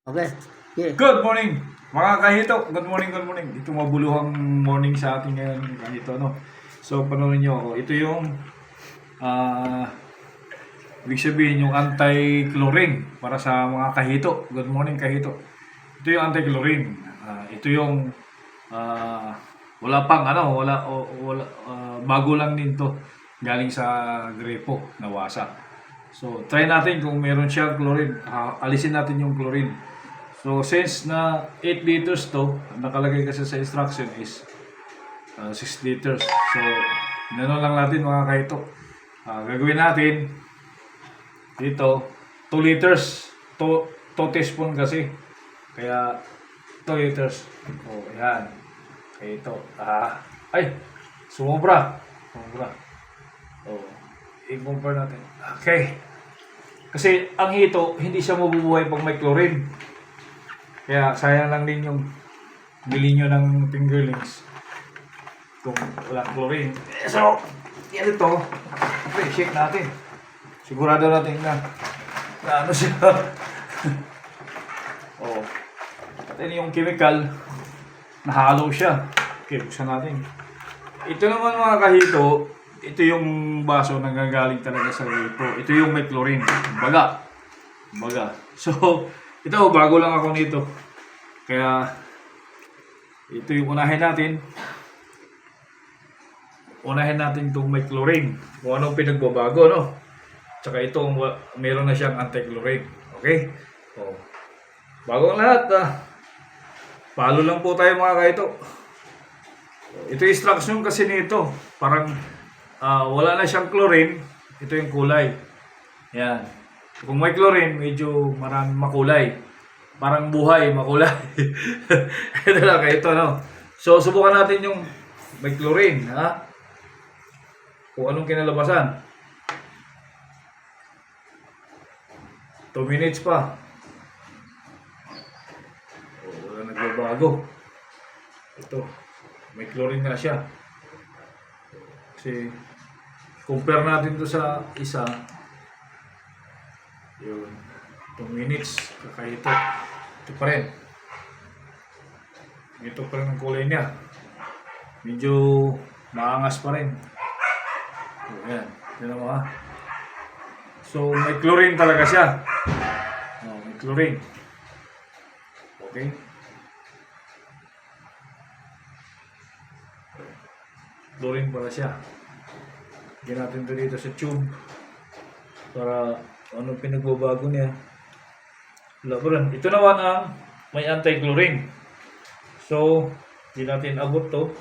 Okay. Okay. Good morning, mga kahito. Good morning, good morning. Ito mabuluhang morning sa ating ngayon, kahito, no? So, panoorin nyo ako. Ito yung, ibig sabihin, yung anti-chlorine para sa mga kahito. Good morning, kahito. Ito yung anti-chlorine. Ito yung, wala pang, bago lang din to. Galing sa grepo, nawasa. So, try natin kung meron siya chlorine. Alisin natin yung chlorine. So, since na 8 liters to, nakalagay kasi sa instruction is 6 liters. So, gano'n lang natin mga kahito. Gagawin natin dito 2 liters. 2 teaspoon kasi. Kaya 2 liters. O, yan. Kahito. Ay! Sumobra. Sumobra. O, i-compare natin. Okay. Kasi ang hito, hindi siya mabubuhay pag may chlorine. Kaya sayang lang din yung bili nyo ng fingerlings kung walang chlorine. So, yan ito. Okay, shake natin. Sigurado natin na ano siya. Oh. Pati yung chemical, nahalo siya. Okay, buksan natin. Ito naman mga kahito, ito yung baso na gagaling talaga sa gripo. Ito yung may chlorine. Baga. So, ito, bago lang ako nito. Kaya, ito yung unahin natin. Unahin natin itong may chlorine. Kung anong pinagbabago, no? Tsaka ito, meron na siyang anti-chlorine. Okay? O, bago ang lahat, palo lang po tayo mga kahito. Ito yung instruction kasi nito. Parang, wala na siyang chlorine. Ito yung kulay. Yan. Kung may chlorine, medyo maraming makulay. Parang buhay, makulay. Ito lang, ito, no? So, subukan natin yung may chlorine, ha? Kung anong kinalabasan. 2 minutes pa. Wala nagbabago. Ito, may chlorine nga siya. Kasi, compare natin to sa isa. Yun. 2 minutes. Kakahito. Ito pa rin. Ito pa rin ang kulay niya. Medyo maangas pa rin. Ayan. Yan mo ha. So, may chlorine talaga siya. May chlorine. Okay. Chlorine pala siya. Lagyan natin ito dito sa tube. Para ano pinagbabago niya. Wala pa rin. Ito naman ang may anti-chlorine. So, hindi natin abot to.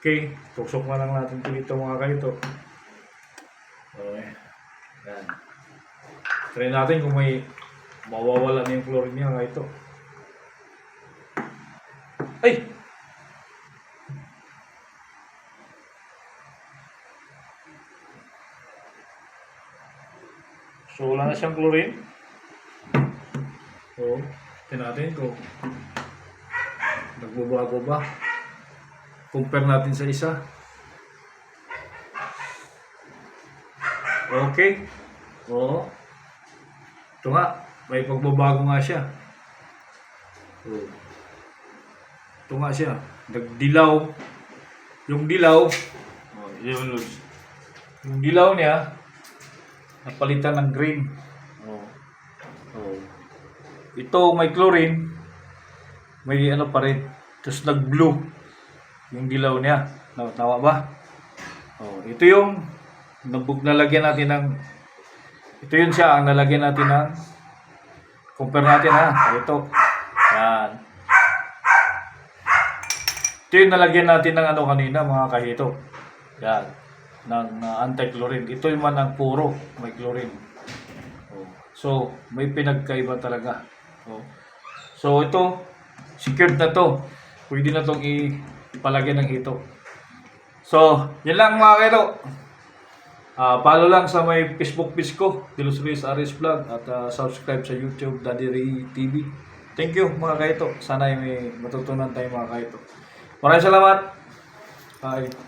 Okay. Tuksok na lang natin ito dito mga kahito. Okay. Yan. Try natin kung may mawawala na yung chlorine niya kahito. Ay! So, wala na siyang chlorine. So, tingnan natin kung nagbabago ba. Compare natin sa isa. Okay. Oo. Ito nga, may pagbabago nga siya. Ito nga siya. Nagdilaw. Yung dilaw, yung dilaw niya, napalitan ng green. Ito may chlorine, may ano pa rin. Tapos nag-blue yung dilaw niya. Tama ba? Ito yung nalagyan natin ng ito yun siya ang nalagyan natin ng compare natin ha. Ito. Yan. Ito yung nalagyan natin ng ano kanina mga kahito. Yan. Ng anti-chlorine. Ito yung man ang puro may chlorine. So, may pinagkaiba talaga. So, ito, secured na to. Pwede na itong ipalagyan ng hito. So, yan lang mga kahito. Follow lang sa may Facebook page ko, Delos Reyes Aris Vlog, at subscribe sa YouTube, Daddy Ray TV. Thank you mga kahito. Sana may matutunan tayo mga kahito. Maraming salamat. Bye.